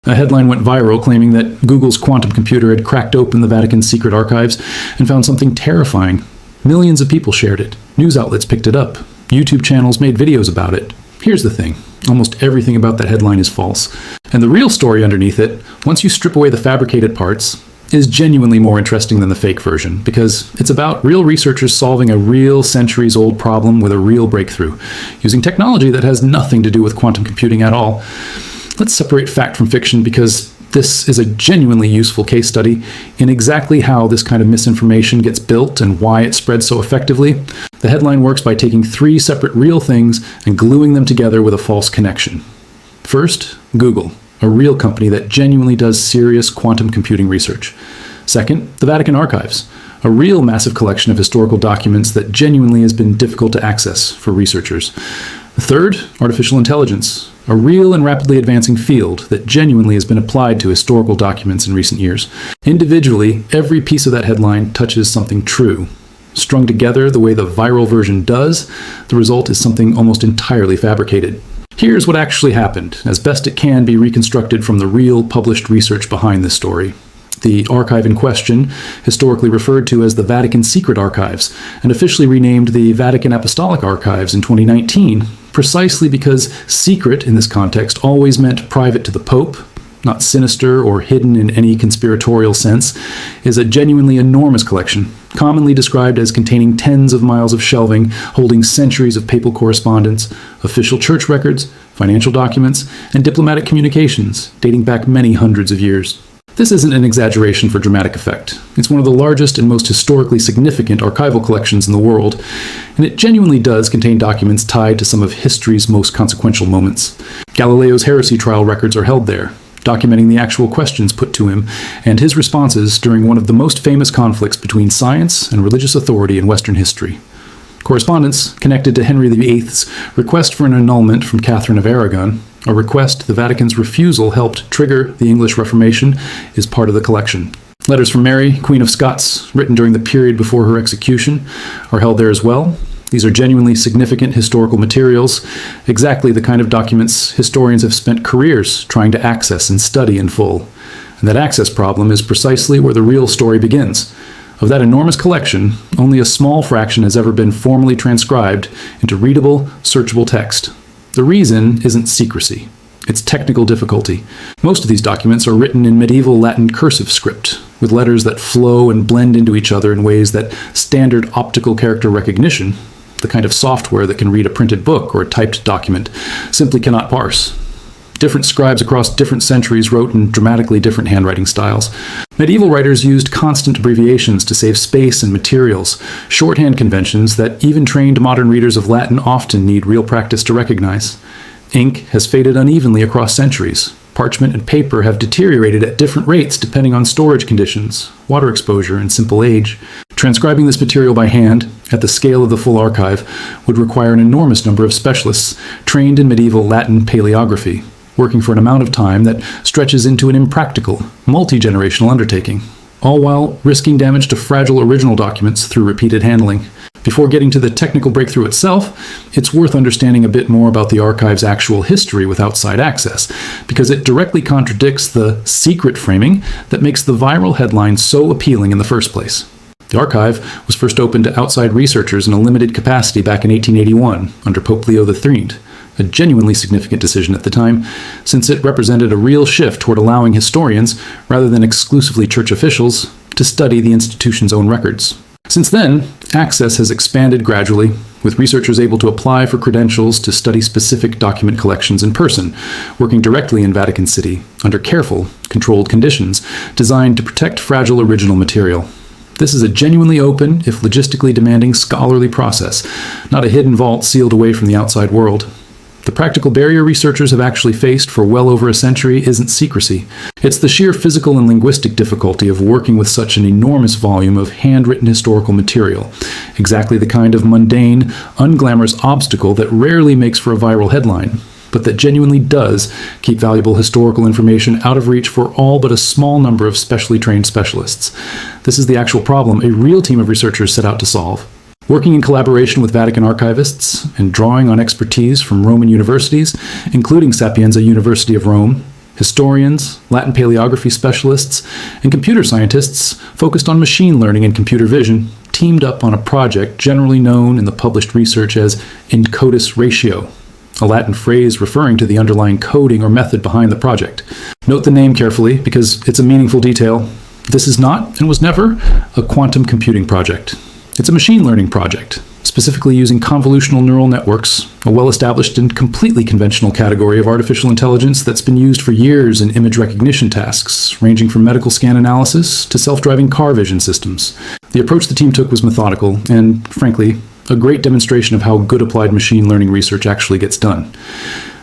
A headline went viral claiming that Google's quantum computer had cracked open the Vatican Secret Archives and found something terrifying. Millions of people shared it. News outlets picked it up. YouTube channels made videos about it. Here's the thing. Almost everything about that headline is false. And the real story underneath it, once you strip away the fabricated parts, is genuinely more interesting than the fake version, because it's about real researchers solving a real centuries-old problem with a real breakthrough, using technology that has nothing to do with quantum computing at all. Let's separate fact from fiction, because this is a genuinely useful case study in exactly how this kind of misinformation gets built and why it spreads so effectively. The headline works by taking three separate real things and gluing them together with a false connection. First, Google, a real company that genuinely does serious quantum computing research. Second, the Vatican Archives, a real massive collection of historical documents that genuinely has been difficult to access for researchers. Third, artificial intelligence, a real and rapidly advancing field that genuinely has been applied to historical documents in recent years. Individually, every piece of that headline touches something true. Strung together the way the viral version does, the result is something almost entirely fabricated. Here's what actually happened, as best it can be reconstructed from the real published research behind this story. The archive in question, historically referred to as the Vatican Secret Archives, and officially renamed the Vatican Apostolic Archives in 2019, precisely because secret in this context always meant private to the Pope, not sinister or hidden in any conspiratorial sense, is a genuinely enormous collection, commonly described as containing tens of miles of shelving, holding centuries of papal correspondence, official church records, financial documents, and diplomatic communications dating back many hundreds of years. This isn't an exaggeration for dramatic effect. It's one of the largest and most historically significant archival collections in the world, and it genuinely does contain documents tied to some of history's most consequential moments. Galileo's heresy trial records are held there, documenting the actual questions put to him and his responses during one of the most famous conflicts between science and religious authority in Western history. Correspondence connected to Henry VIII's request for an annulment from Catherine of Aragon, a request the Vatican's refusal helped trigger the English Reformation, is part of the collection. Letters from Mary, Queen of Scots, written during the period before her execution, are held there as well. These are genuinely significant historical materials, exactly the kind of documents historians have spent careers trying to access and study in full. And that access problem is precisely where the real story begins. Of that enormous collection, only a small fraction has ever been formally transcribed into readable, searchable text. The reason isn't secrecy. It's technical difficulty. Most of these documents are written in medieval Latin cursive script, with letters that flow and blend into each other in ways that standard optical character recognition, the kind of software that can read a printed book or a typed document, simply cannot parse. Different scribes across different centuries wrote in dramatically different handwriting styles. Medieval writers used constant abbreviations to save space and materials, shorthand conventions that even trained modern readers of Latin often need real practice to recognize. Ink has faded unevenly across centuries. Parchment and paper have deteriorated at different rates depending on storage conditions, water exposure, and simple age. Transcribing this material by hand, at the scale of the full archive, would require an enormous number of specialists trained in medieval Latin paleography, working for an amount of time that stretches into an impractical, multi-generational undertaking, all while risking damage to fragile original documents through repeated handling. Before getting to the technical breakthrough itself, it's worth understanding a bit more about the archive's actual history with outside access, because it directly contradicts the secret framing that makes the viral headline so appealing in the first place. The archive was first opened to outside researchers in a limited capacity back in 1881 under Pope Leo III, a genuinely significant decision at the time, since it represented a real shift toward allowing historians, rather than exclusively church officials, to study the institution's own records. Since then, access has expanded gradually, with researchers able to apply for credentials to study specific document collections in person, working directly in Vatican City, under careful, controlled conditions, designed to protect fragile original material. This is a genuinely open, if logistically demanding, scholarly process, not a hidden vault sealed away from the outside world. The practical barrier researchers have actually faced for well over a century isn't secrecy. It's the sheer physical and linguistic difficulty of working with such an enormous volume of handwritten historical material, exactly the kind of mundane, unglamorous obstacle that rarely makes for a viral headline, but that genuinely does keep valuable historical information out of reach for all but a small number of specially trained specialists. This is the actual problem a real team of researchers set out to solve. Working in collaboration with Vatican archivists and drawing on expertise from Roman universities, including Sapienza University of Rome, Historians, Latin paleography specialists, and computer scientists focused on machine learning and computer vision teamed up on a project generally known in the published research as encodus ratio, a Latin phrase referring to the underlying coding or method behind the project. Note the name carefully because it's a meaningful detail. This is not, and was never, a quantum computing project. It's a machine learning project, specifically using convolutional neural networks, a well-established and completely conventional category of artificial intelligence that's been used for years in image recognition tasks, ranging from medical scan analysis to self-driving car vision systems. The approach the team took was methodical and, frankly, a great demonstration of how good applied machine learning research actually gets done.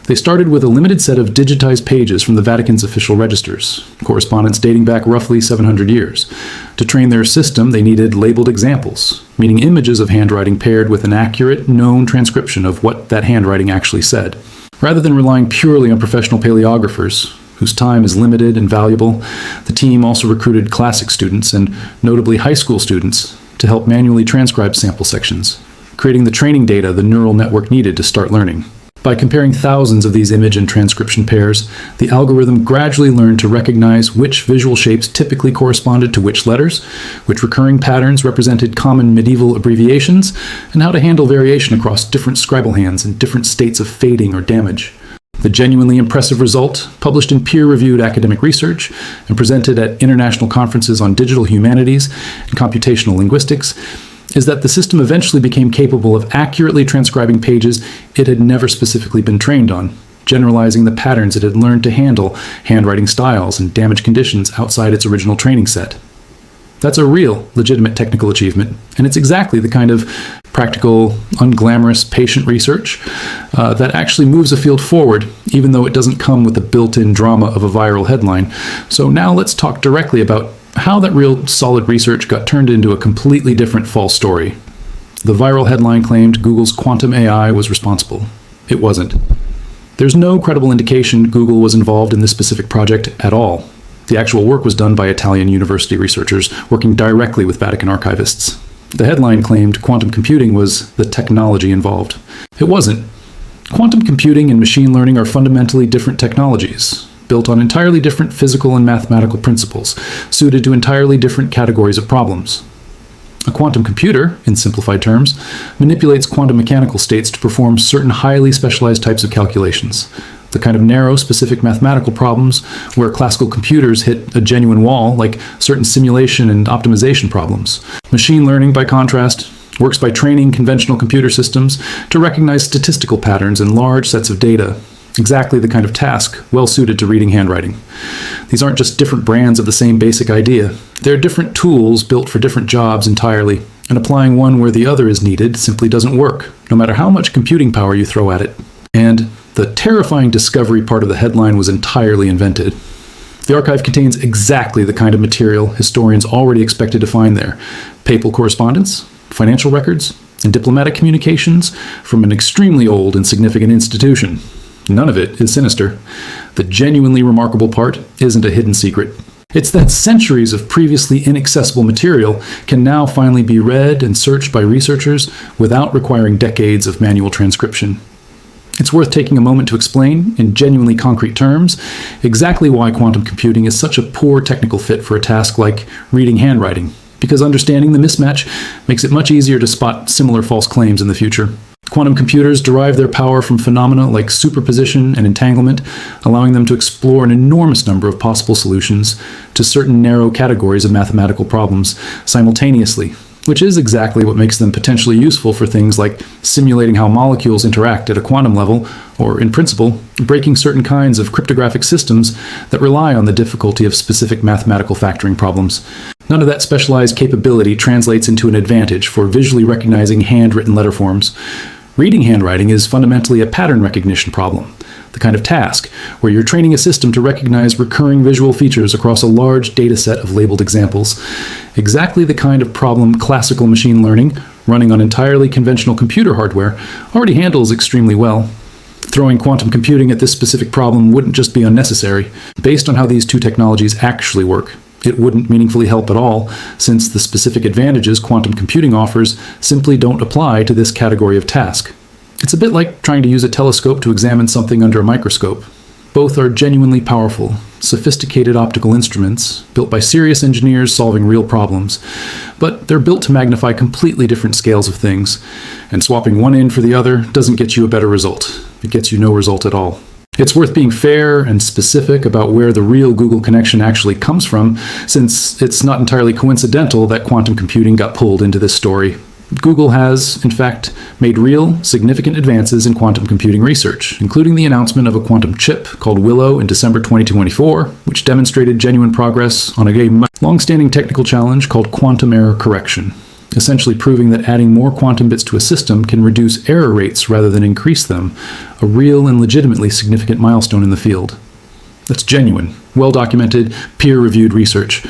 They started with a limited set of digitized pages from the Vatican's official registers, correspondence dating back roughly 700 years. To train their system, they needed labeled examples, meaning images of handwriting paired with an accurate, known transcription of what that handwriting actually said. Rather than relying purely on professional paleographers, whose time is limited and valuable, the team also recruited classic students and notably high school students to help manually transcribe sample sections, creating the training data the neural network needed to start learning. By comparing thousands of these image and transcription pairs, the algorithm gradually learned to recognize which visual shapes typically corresponded to which letters, which recurring patterns represented common medieval abbreviations, and how to handle variation across different scribal hands and different states of fading or damage. The genuinely impressive result, published in peer-reviewed academic research and presented at international conferences on digital humanities and computational linguistics, is that the system eventually became capable of accurately transcribing pages it had never specifically been trained on, generalizing the patterns it had learned to handle handwriting styles and damage conditions outside its original training set. That's a real, legitimate technical achievement, and it's exactly the kind of practical, unglamorous, patient research that actually moves a field forward, even though it doesn't come with the built-in drama of a viral headline. So now let's talk directly about how that real solid research got turned into a completely different false story. The viral headline claimed Google's quantum AI was responsible. It wasn't. There's no credible indication Google was involved in this specific project at all. The actual work was done by Italian university researchers working directly with Vatican archivists. The headline claimed quantum computing was the technology involved. It wasn't. Quantum computing and machine learning are fundamentally different technologies, built on entirely different physical and mathematical principles, suited to entirely different categories of problems. A quantum computer, in simplified terms, manipulates quantum mechanical states to perform certain highly specialized types of calculations, the kind of narrow, specific mathematical problems where classical computers hit a genuine wall, like certain simulation and optimization problems. Machine learning, by contrast, works by training conventional computer systems to recognize statistical patterns in large sets of data, exactly the kind of task well suited to reading handwriting. These aren't just different brands of the same basic idea. They're different tools built for different jobs entirely, and applying one where the other is needed simply doesn't work, no matter how much computing power you throw at it. And the terrifying discovery part of the headline was entirely invented. The archive contains exactly the kind of material historians already expected to find there: papal correspondence, financial records, and diplomatic communications from an extremely old and significant institution. None of it is sinister. The genuinely remarkable part isn't a hidden secret. It's that centuries of previously inaccessible material can now finally be read and searched by researchers without requiring decades of manual transcription. It's worth taking a moment to explain, in genuinely concrete terms, exactly why quantum computing is such a poor technical fit for a task like reading handwriting, because understanding the mismatch makes it much easier to spot similar false claims in the future. Quantum computers derive their power from phenomena like superposition and entanglement, allowing them to explore an enormous number of possible solutions to certain narrow categories of mathematical problems simultaneously, which is exactly what makes them potentially useful for things like simulating how molecules interact at a quantum level, or, in principle, breaking certain kinds of cryptographic systems that rely on the difficulty of specific mathematical factoring problems. None of that specialized capability translates into an advantage for visually recognizing handwritten letter forms. Reading handwriting is fundamentally a pattern recognition problem, the kind of task where you're training a system to recognize recurring visual features across a large data set of labeled examples. Exactly the kind of problem classical machine learning, running on entirely conventional computer hardware, already handles extremely well. Throwing quantum computing at this specific problem wouldn't just be unnecessary. Based on how these two technologies actually work, it wouldn't meaningfully help at all, since the specific advantages quantum computing offers simply don't apply to this category of task. It's a bit like trying to use a telescope to examine something under a microscope. Both are genuinely powerful, sophisticated optical instruments built by serious engineers solving real problems, but they're built to magnify completely different scales of things, and swapping one in for the other doesn't get you a better result. It gets you no result at all. It's worth being fair and specific about where the real Google connection actually comes from, since it's not entirely coincidental that quantum computing got pulled into this story. Google has, in fact, made real, significant advances in quantum computing research, including the announcement of a quantum chip called Willow in December 2024, which demonstrated genuine progress on a long-standing technical challenge called quantum error correction, essentially proving that adding more quantum bits to a system can reduce error rates rather than increase them, a real and legitimately significant milestone in the field. That's genuine, well-documented, peer-reviewed research.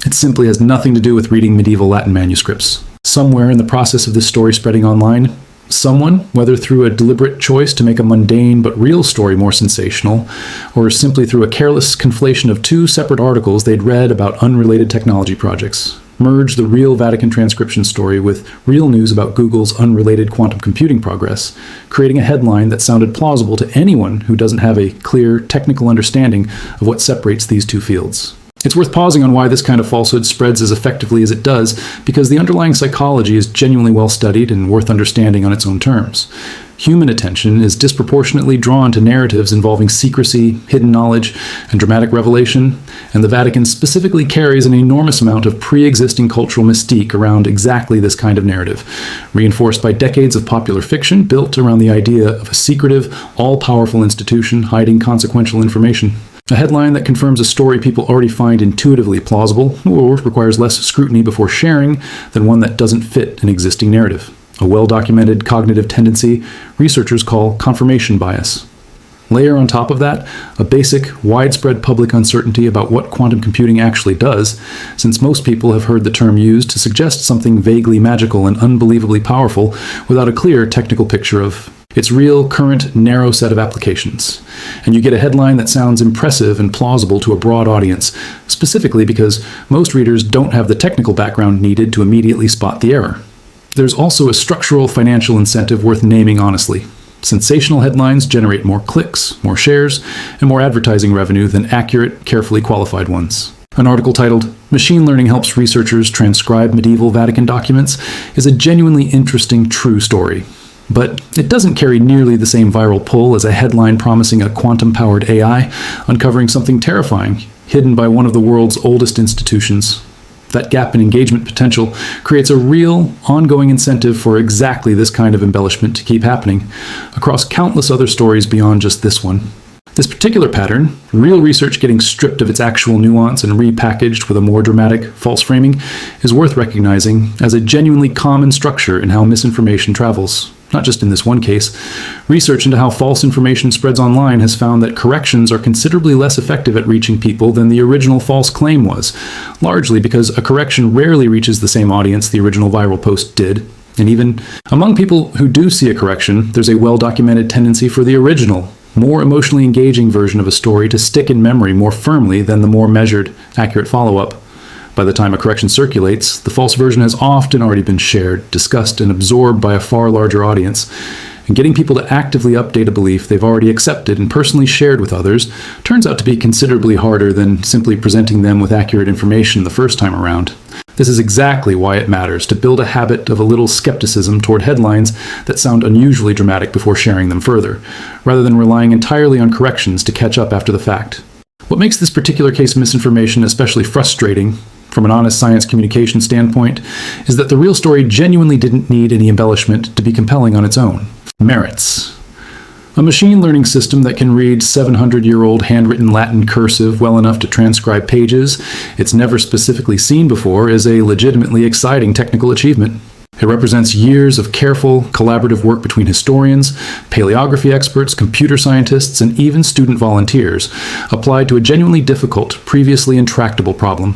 It simply has nothing to do with reading medieval Latin manuscripts. Somewhere in the process of this story spreading online, someone, whether through a deliberate choice to make a mundane but real story more sensational, or simply through a careless conflation of two separate articles they'd read about unrelated technology projects, merged the real Vatican transcription story with real news about Google's unrelated quantum computing progress, creating a headline that sounded plausible to anyone who doesn't have a clear technical understanding of what separates these two fields. It's worth pausing on why this kind of falsehood spreads as effectively as it does, because the underlying psychology is genuinely well studied and worth understanding on its own terms. Human attention is disproportionately drawn to narratives involving secrecy, hidden knowledge, and dramatic revelation, and the Vatican specifically carries an enormous amount of pre-existing cultural mystique around exactly this kind of narrative, reinforced by decades of popular fiction built around the idea of a secretive, all-powerful institution hiding consequential information. A headline that confirms a story people already find intuitively plausible, or requires less scrutiny before sharing than one that doesn't fit an existing narrative. A well-documented cognitive tendency researchers call confirmation bias. Layer on top of that a basic, widespread public uncertainty about what quantum computing actually does, since most people have heard the term used to suggest something vaguely magical and unbelievably powerful without a clear technical picture of its real, current, narrow set of applications. And you get a headline that sounds impressive and plausible to a broad audience, specifically because most readers don't have the technical background needed to immediately spot the error. There's also a structural financial incentive worth naming honestly. Sensational headlines generate more clicks, more shares, and more advertising revenue than accurate, carefully qualified ones. An article titled, "Machine Learning Helps Researchers Transcribe Medieval Vatican Documents" is a genuinely interesting, true story. But it doesn't carry nearly the same viral pull as a headline promising a quantum-powered AI uncovering something terrifying, hidden by one of the world's oldest institutions. That gap in engagement potential creates a real, ongoing incentive for exactly this kind of embellishment to keep happening, across countless other stories beyond just this one. This particular pattern, real research getting stripped of its actual nuance and repackaged with a more dramatic, false framing, is worth recognizing as a genuinely common structure in how misinformation travels. Not just in this one case. Research into how false information spreads online has found that corrections are considerably less effective at reaching people than the original false claim was, largely because a correction rarely reaches the same audience the original viral post did. And even among people who do see a correction, there's a well-documented tendency for the original, more emotionally engaging version of a story to stick in memory more firmly than the more measured, accurate follow-up. By the time a correction circulates, the false version has often already been shared, discussed, and absorbed by a far larger audience. And getting people to actively update a belief they've already accepted and personally shared with others turns out to be considerably harder than simply presenting them with accurate information the first time around. This is exactly why it matters to build a habit of a little skepticism toward headlines that sound unusually dramatic before sharing them further, rather than relying entirely on corrections to catch up after the fact. What makes this particular case of misinformation especially frustrating, from an honest science communication standpoint, is that the real story genuinely didn't need any embellishment to be compelling on its own. Merits. A machine learning system that can read 700-year-old handwritten Latin cursive well enough to transcribe pages it's never specifically seen before is a legitimately exciting technical achievement. It represents years of careful, collaborative work between historians, paleography experts, computer scientists, and even student volunteers, applied to a genuinely difficult, previously intractable problem.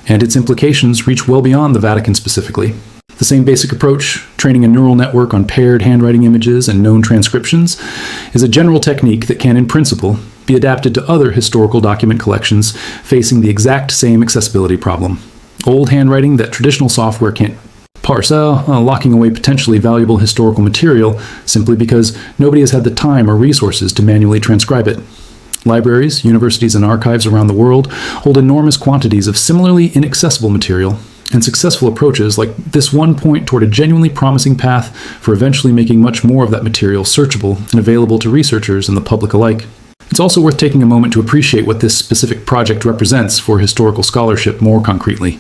And its implications reach well beyond the Vatican specifically. The same basic approach, training a neural network on paired handwriting images and known transcriptions, is a general technique that can, in principle, be adapted to other historical document collections facing the exact same accessibility problem. Old handwriting that traditional software can't parse, locking away potentially valuable historical material simply because nobody has had the time or resources to manually transcribe it. Libraries, universities, and archives around the world hold enormous quantities of similarly inaccessible material, and successful approaches like this one point toward a genuinely promising path for eventually making much more of that material searchable and available to researchers and the public alike. It's also worth taking a moment to appreciate what this specific project represents for historical scholarship more concretely.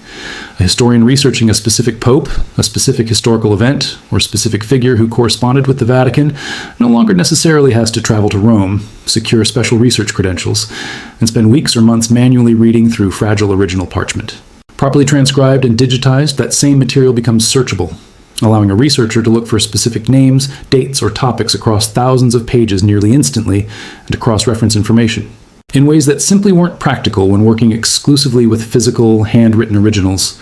A historian researching a specific pope, a specific historical event, or a specific figure who corresponded with the Vatican no longer necessarily has to travel to Rome, secure special research credentials, and spend weeks or months manually reading through fragile original parchment. Properly transcribed and digitized, that same material becomes searchable, allowing a researcher to look for specific names, dates, or topics across thousands of pages nearly instantly and to cross-reference information in ways that simply weren't practical when working exclusively with physical, handwritten originals.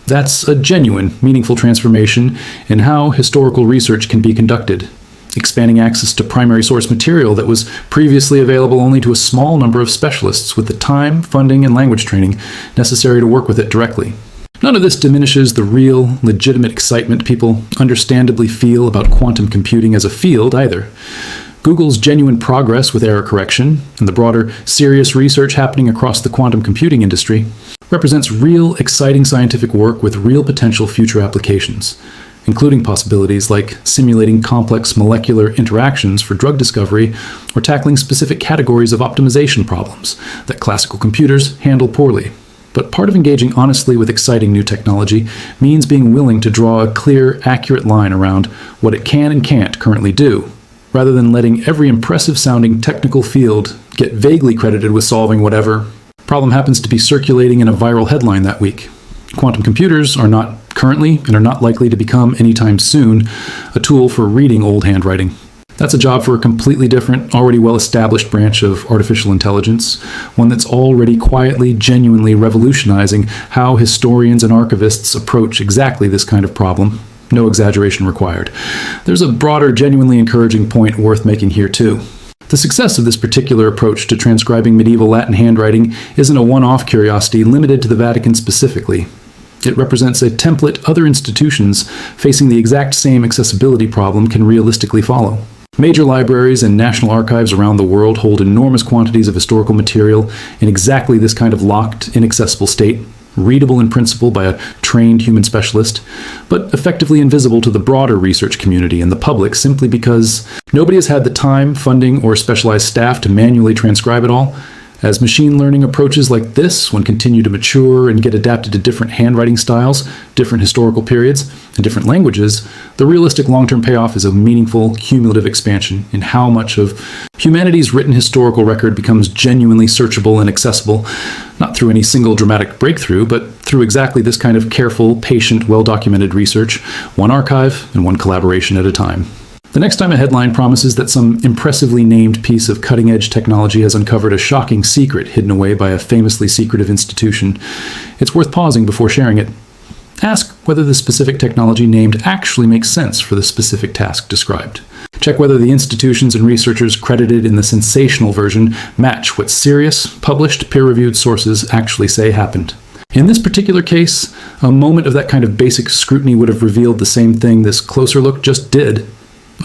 That's a genuine, meaningful transformation in how historical research can be conducted, expanding access to primary source material that was previously available only to a small number of specialists with the time, funding, and language training necessary to work with it directly. None of this diminishes the real, legitimate excitement people understandably feel about quantum computing as a field either. Google's genuine progress with error correction and the broader, serious research happening across the quantum computing industry represents real, exciting scientific work with real potential future applications, including possibilities like simulating complex molecular interactions for drug discovery or tackling specific categories of optimization problems that classical computers handle poorly. But part of engaging honestly with exciting new technology means being willing to draw a clear, accurate line around what it can and can't currently do, rather than letting every impressive-sounding technical field get vaguely credited with solving whatever problem happens to be circulating in a viral headline that week. Quantum computers are not currently, and are not likely to become anytime soon, a tool for reading old handwriting. That's a job for a completely different, already well-established branch of artificial intelligence, one that's already quietly, genuinely revolutionizing how historians and archivists approach exactly this kind of problem. No exaggeration required. There's a broader, genuinely encouraging point worth making here too. The success of this particular approach to transcribing medieval Latin handwriting isn't a one-off curiosity limited to the Vatican specifically. It represents a template other institutions facing the exact same accessibility problem can realistically follow. Major libraries and national archives around the world hold enormous quantities of historical material in exactly this kind of locked, inaccessible state, readable in principle by a trained human specialist, but effectively invisible to the broader research community and the public simply because nobody has had the time, funding, or specialized staff to manually transcribe it all. As machine learning approaches like this, when continue to mature and get adapted to different handwriting styles, different historical periods, and different languages, the realistic long-term payoff is a meaningful, cumulative expansion in how much of humanity's written historical record becomes genuinely searchable and accessible, not through any single dramatic breakthrough, but through exactly this kind of careful, patient, well-documented research, one archive and one collaboration at a time. The next time a headline promises that some impressively named piece of cutting-edge technology has uncovered a shocking secret hidden away by a famously secretive institution, it's worth pausing before sharing it. Ask whether the specific technology named actually makes sense for the specific task described. Check whether the institutions and researchers credited in the sensational version match what serious, published, peer-reviewed sources actually say happened. In this particular case, a moment of that kind of basic scrutiny would have revealed the same thing this closer look just did.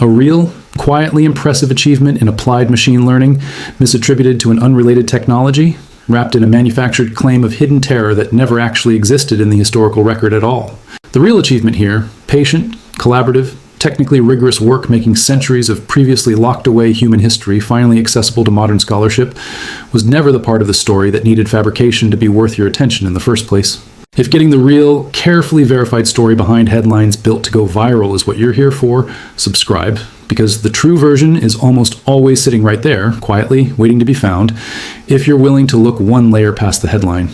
A real, quietly impressive achievement in applied machine learning, misattributed to an unrelated technology, wrapped in a manufactured claim of hidden terror that never actually existed in the historical record at all. The real achievement here, patient, collaborative, technically rigorous work making centuries of previously locked away human history finally accessible to modern scholarship, was never the part of the story that needed fabrication to be worth your attention in the first place. If getting the real, carefully verified story behind headlines built to go viral is what you're here for, subscribe, because the true version is almost always sitting right there, quietly, waiting to be found, if you're willing to look one layer past the headline.